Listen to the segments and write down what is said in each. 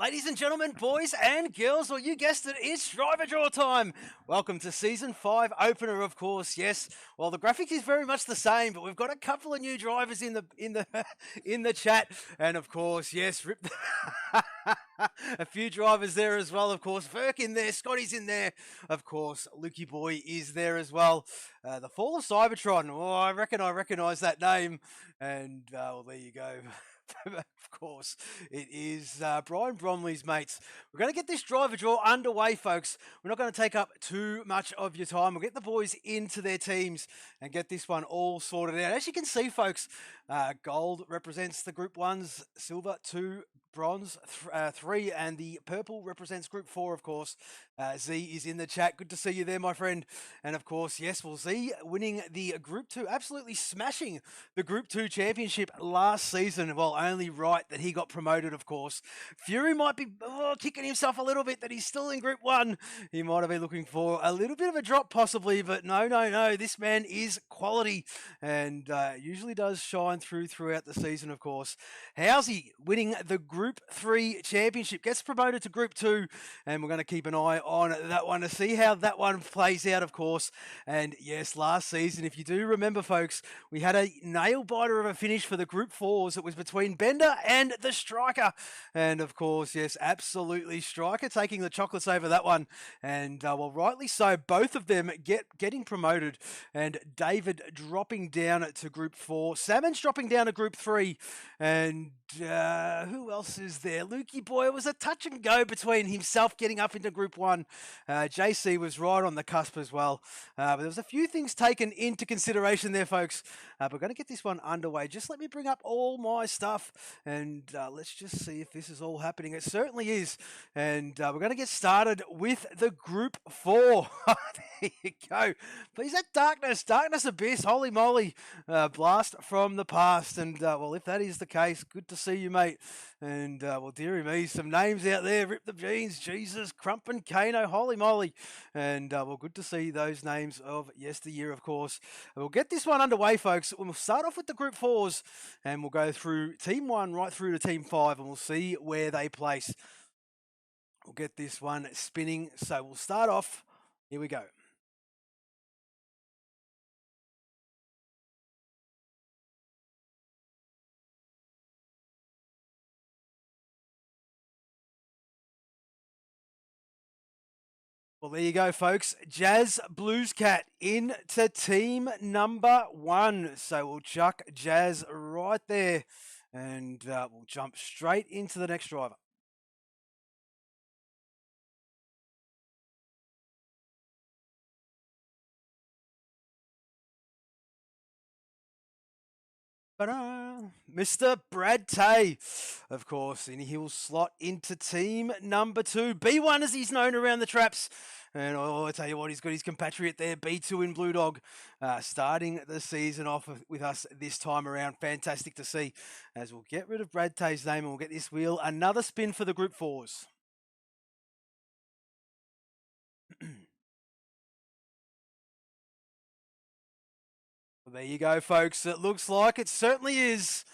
Ladies and gentlemen, boys and girls, well, you guessed it, it's driver draw time. Welcome to season 5 opener, of course. Yes, well, the graphic is very much the same, but we've got a couple of new drivers in the in the chat, and of course, yes, a few drivers there as well. Of course, Verk in there, Scotty's in there. Of course, Lukey Boy is there as well. The Fall of Cybertron. Oh, I reckon I recognise that name, and well, there you go. Of course, it is Brian Bromley's mates. We're going to get this driver draw underway, folks. We're not going to take up too much of your time. We'll get the boys into their teams and get this one all sorted out. As you can see, folks, gold represents the Group 1s, silver 2, bronze 3, and the purple represents Group 4, of course. Z is in the chat. Good to see you there, my friend. And of course, yes, we'll Z winning the Group 2, absolutely smashing the Group 2 championship last season. Well, only right that he got promoted, of course. Fury might be kicking himself a little bit that he's still in Group 1. He might have been looking for a little bit of a drop possibly, but no. This man is quality and usually does shine throughout the season, of course. Housey winning the Group 3 championship, gets promoted to Group 2, and we're going to keep an eye on that one to see how that one plays out, of course. And yes, last season, if you do remember, folks, we had a nail-biter of a finish for the Group 4s. It was between Bender and the Striker. And of course, yes, absolutely, Striker taking the chocolates over that one. And well, rightly so, both of them getting promoted. And David dropping down to Group 4. Salmon's dropping down to Group 3. And who else is there? Lukey Boy, it was a touch and go between himself getting up into Group 1. JC was right on the cusp as well. But there was a few things taken into consideration there, folks. We're going to get this one underway. Just let me bring up all my stuff and let's just see if this is all happening. It certainly is. And we're going to get started with the Group 4. There you go. Please, that Darkness Abyss, holy moly, blast from the past. And well, if that is the case, good to see you, mate. And well, dearie me, some names out there. Rip the Jeans, Jesus, Crump and Kano, holy moly. And well, good to see those names of yesteryear, of course. We'll get this one underway, folks. We'll start off with the Group 4s and we'll go through Team 1 right through to Team 5 and we'll see where they place. We'll get this one spinning. So we'll start off. Here we go. Well, there you go, folks. Jazz Blues Cat into team number 1. So we'll chuck Jazz right there and we'll jump straight into the next driver. Mr. Brad Tay, of course, and he'll slot into team number 2. B1 as he's known around the traps. And I tell you what, he's got his compatriot there, B2 in Blue Dog, starting the season off with us this time around. Fantastic to see. As we'll get rid of Brad Tay's name and we'll get this wheel another spin for the Group 4s. Well, there you go, folks. It looks like it certainly is.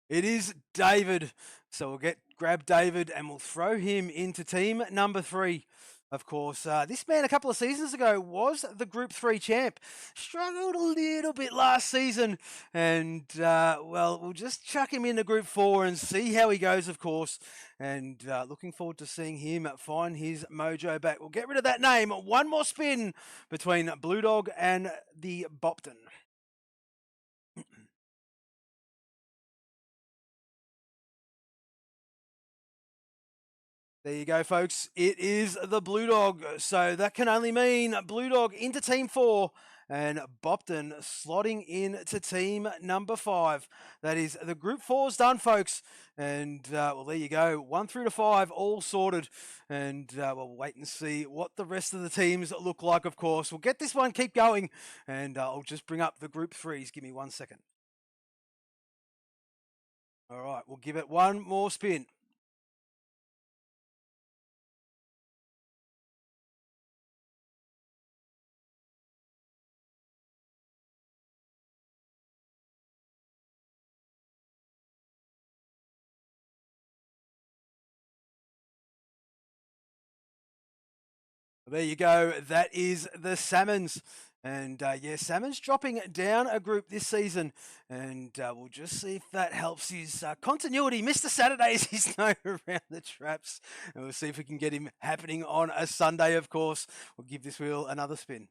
It is David. So we'll grab David and we'll throw him into team number 3. Of course, this man a couple of seasons ago was the Group 3 champ. Struggled a little bit last season. And, well, we'll just chuck him into Group 4 and see how he goes, of course. And looking forward to seeing him find his mojo back. We'll get rid of that name. One more spin between Blue Dog and the Bopton. There you go, folks. It is the Blue Dog. So that can only mean Blue Dog into Team 4 and Bopton slotting into Team number 5. That is the Group 4's done, folks. And, well, there you go. 1 through to 5, all sorted. And we'll wait and see what the rest of the teams look like, of course. We'll get this one, keep going. And I'll just bring up the Group 3s. Give me 1 second. All right, we'll give it one more spin. There you go. That is the Salmons. And yeah, Salmon's dropping down a group this season. And we'll just see if that helps his continuity. Mr. Saturdays is known around the traps. And we'll see if we can get him happening on a Sunday, of course. We'll give this wheel another spin.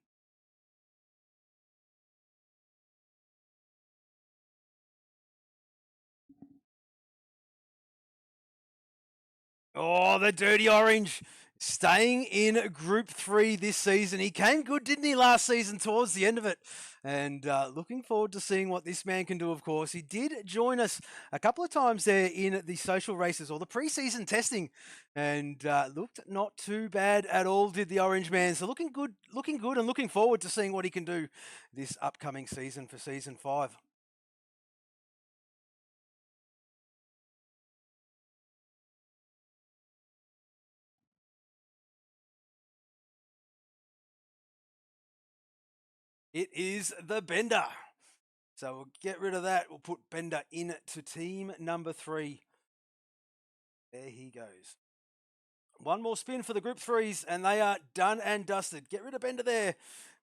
Oh, the Dirty Orange staying in Group 3 this season. He came good, didn't he, last season towards the end of it? And looking forward to seeing what this man can do, of course. He did join us a couple of times there in the social races or the preseason testing and looked not too bad at all, did the Orange man. So looking good and looking forward to seeing what he can do this upcoming season for Season 5. It is the Bender. So we'll get rid of that. We'll put Bender into team number 3. There he goes. One more spin for the Group 3s, and they are done and dusted. Get rid of Bender there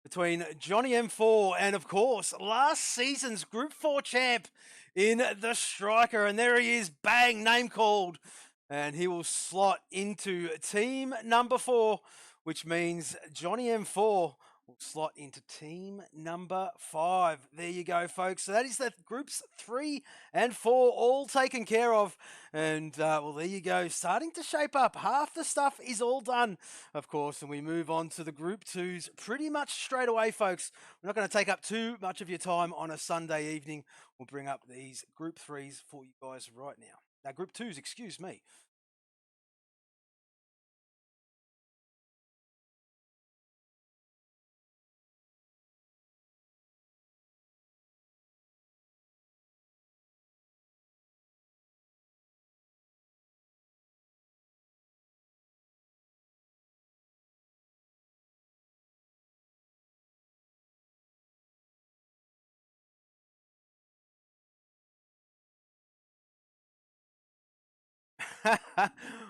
between Johnny M4 and, of course, last season's Group 4 champ in the Striker. And there he is, bang, name called. And he will slot into team number 4, which means Johnny M4 will slot into team number 5. There you go, folks. So that is the groups 3 and 4 all taken care of. And well, there you go. Starting to shape up. Half the stuff is all done, of course. And we move on to the group 2s pretty much straight away, folks. We're not going to take up too much of your time on a Sunday evening. We'll bring up these group 3s for you guys right now. Now, group 2s, excuse me.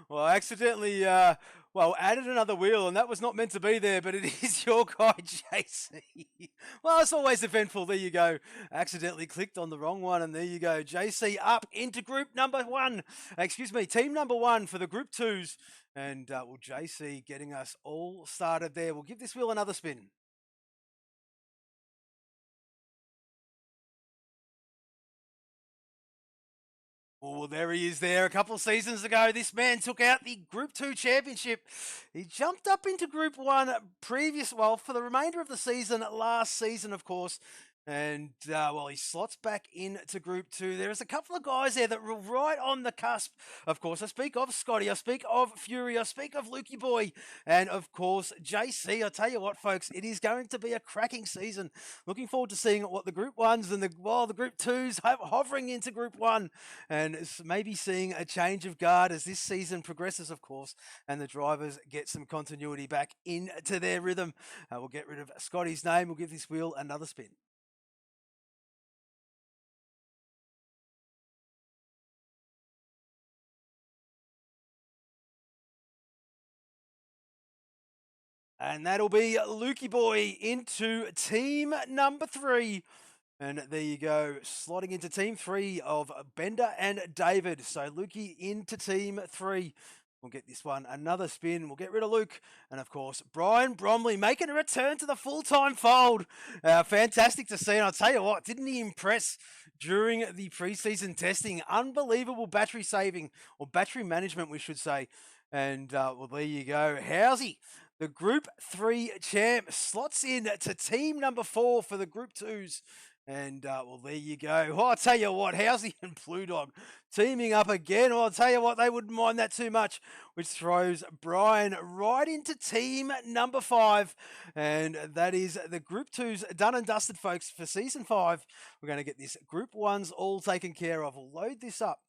Well, I accidentally added another wheel, and that was not meant to be there, but it is your guy, JC. Well, it's always eventful. There you go. Accidentally clicked on the wrong one, and there you go. JC up into group number 1. Excuse me, team number 1 for the group 2s. And well, JC getting us all started there. We'll give this wheel another spin. Oh, there he is there. A couple of seasons ago, this man took out the Group 2 championship. He jumped up into Group 1 for the remainder of the season, last season, of course. And, well, he slots back into Group 2. There's a couple of guys there that were right on the cusp. Of course, I speak of Scotty, I speak of Fury, I speak of Lukey Boy, and, of course, JC. I tell you what, folks, it is going to be a cracking season. Looking forward to seeing what the Group 1s and the Group 2s hovering into Group 1 and maybe seeing a change of guard as this season progresses, of course, and the drivers get some continuity back into their rhythm. We'll get rid of Scotty's name. We'll give this wheel another spin. And that'll be Lukey Boy into team number 3. And there you go, slotting into team 3 of Bender and David. So Lukey into team 3. We'll get this one another spin. We'll get rid of Luke. And of course, Brian Bromley making a return to the full-time fold. Fantastic to see. And I'll tell you what, didn't he impress during the preseason testing? Unbelievable battery saving, or battery management, we should say. And well, there you go. Housey, the Group 3 champ, slots in to team number 4 for the Group 2s. And, well, there you go. Oh, I'll tell you what, Housey and Blue Dog teaming up again. Well, I'll tell you what, they wouldn't mind that too much, which throws Brian right into team number 5. And that is the Group 2s done and dusted, folks, for Season 5. We're going to get this Group 1s all taken care of. We'll load this up.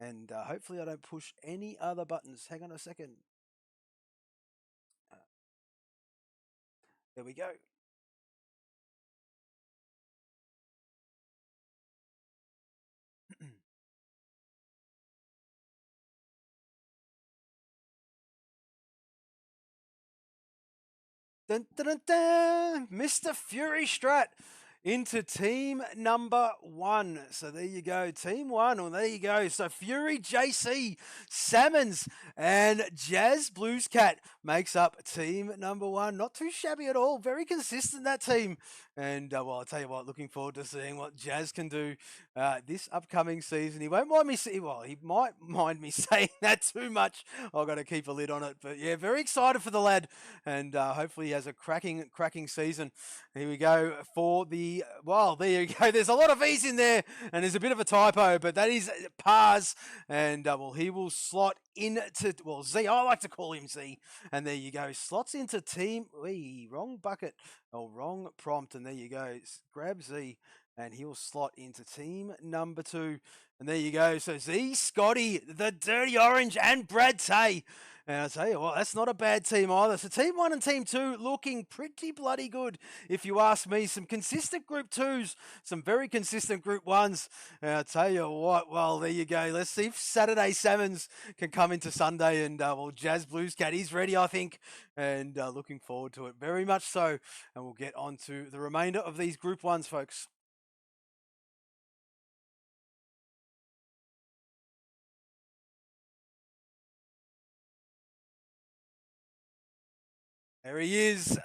And hopefully I don't push any other buttons. Hang on a second. There we go. Dun, dun, dun, dun, Mr. Fury Strat into team number 1. So there you go, team 1. Well, there you go. So Fury JC, Salmons, and Jazz Blues Cat makes up team number 1. Not too shabby at all. Very consistent, that team. And well, I'll tell you what, looking forward to seeing what Jazz can do this upcoming season. He won't mind me he might mind me saying that too much. I've got to keep a lid on it. But yeah, very excited for the lad, and hopefully he has a cracking season. Here we go for the, well, there you go. There's a lot of V's in there, and there's a bit of a typo, but that is Pars, and well, he will slot into, well, Z, I like to call him Z, and there you go. Slots into team, wrong bucket, wrong prompt, and there you go. Grab Z, and he'll slot into team number 2. And there you go. So Z, Scotty, the Dirty Orange, and Brad Tay. And I'll tell you what, that's not a bad team either. So team 1 and team 2 looking pretty bloody good, if you ask me. Some consistent group 2s, some very consistent group 1s. And I'll tell you what, well, there you go. Let's see if Saturday Salmons can come into Sunday. And well, Jazz Blues Cat is ready, I think. And looking forward to it very much so. And we'll get on to the remainder of these group 1s, folks. There he is.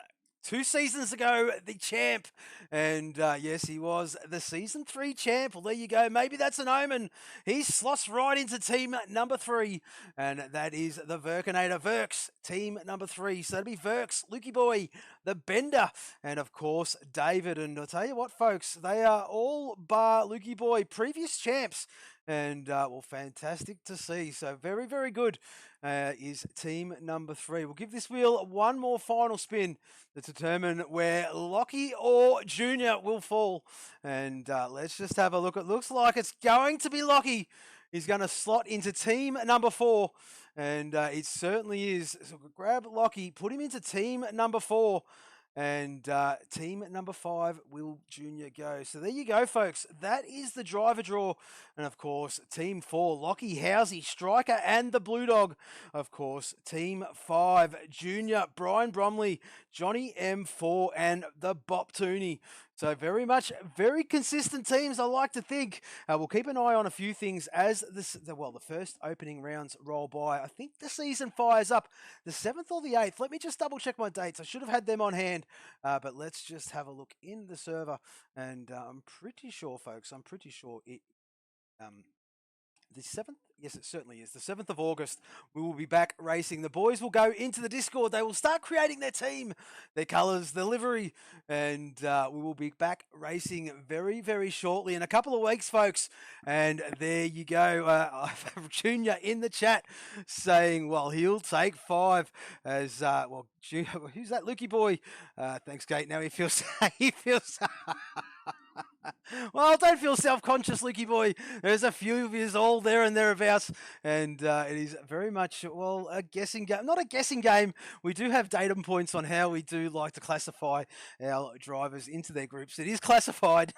2 seasons ago, the champ. And yes, he was the season 3 champ. Well, there you go. Maybe that's an omen. He slots right into team number 3. And that is the Verkinator. Verks, team number 3. So that'll be Verks, Lukey Boy, the Bender, and of course, David. And I'll tell you what, folks, they are all bar Lukey Boy previous champs. And well, fantastic to see. So very good is team number 3. We'll give this wheel one more final spin to determine where Lockie or Junior will fall. And let's just have a look. It looks like it's going to be Lockie. He's going to slot into team number 4. And it certainly is. So grab Lockie, put him into team number 4. And team number 5 will Junior go. So there you go, folks. That is the driver draw. And of course, team 4, Lockie, Housey, Striker, and the Blue Dog. Of course, team 5, Junior, Brian Bromley, Johnny M4, and the Bop Tooney. So very consistent teams, I like to think. We'll keep an eye on a few things as the first opening rounds roll by. I think the season fires up the 7th or the 8th. Let me just double check my dates. I should have had them on hand, but let's just have a look in the server. And I'm pretty sure, folks, it the 7th? Yes, it certainly is. The 7th of August, we will be back racing. The boys will go into the Discord. They will start creating their team, their colours, their livery, and we will be back racing very shortly in a couple of weeks, folks. And there you go. I have Junior in the chat saying, well, he'll take 5 as, well, Junior, who's that? Lukey Boy. Thanks, Kate. Now he feels... Well, don't feel self-conscious, Lukey Boy. There's a few of yous all there and thereabouts, and it is very much, well, a guessing game. Not a guessing game. We do have datum points on how we do like to classify our drivers into their groups. It is classified.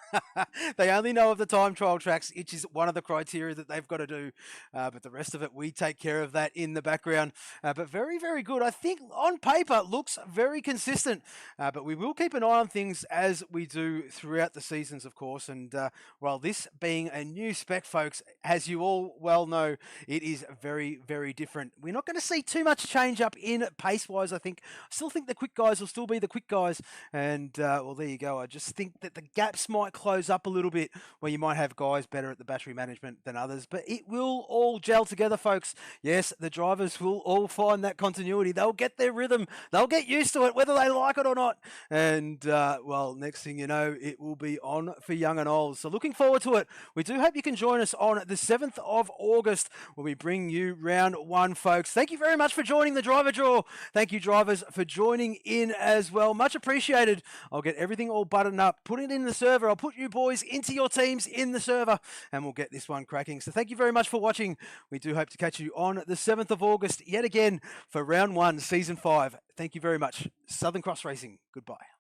They only know of the time trial tracks, which is one of the criteria that they've got to do, but the rest of it, we take care of that in the background. But very good. I think on paper, looks very consistent, but we will keep an eye on things as we do throughout the seasons, of course. And while this being a new spec, folks, as you all well know, it is very different. We're not going to see too much change up in pace-wise, I think. I still think the quick guys will still be the quick guys. And, well, there you go. I just think that the gaps might close up a little bit where you might have guys better at the battery management than others. But it will all gel together, folks. Yes, the drivers will all find that continuity. They'll get their rhythm. They'll get used to it, whether they like it or not. And, well, next thing you know, it will be on for young and old. So looking forward to it. We do hope you can join us on the 7th of August when we bring you round 1, folks. Thank you very much for joining the driver draw. Thank you, drivers, for joining in as well. Much appreciated. I'll get everything all buttoned up, put it in the server. I'll put you boys into your teams in the server, and we'll get this one cracking. So thank you very much for watching. We do hope to catch you on the 7th of August yet again for round 1, season 5. Thank you very much. Southern Cross Racing. Goodbye.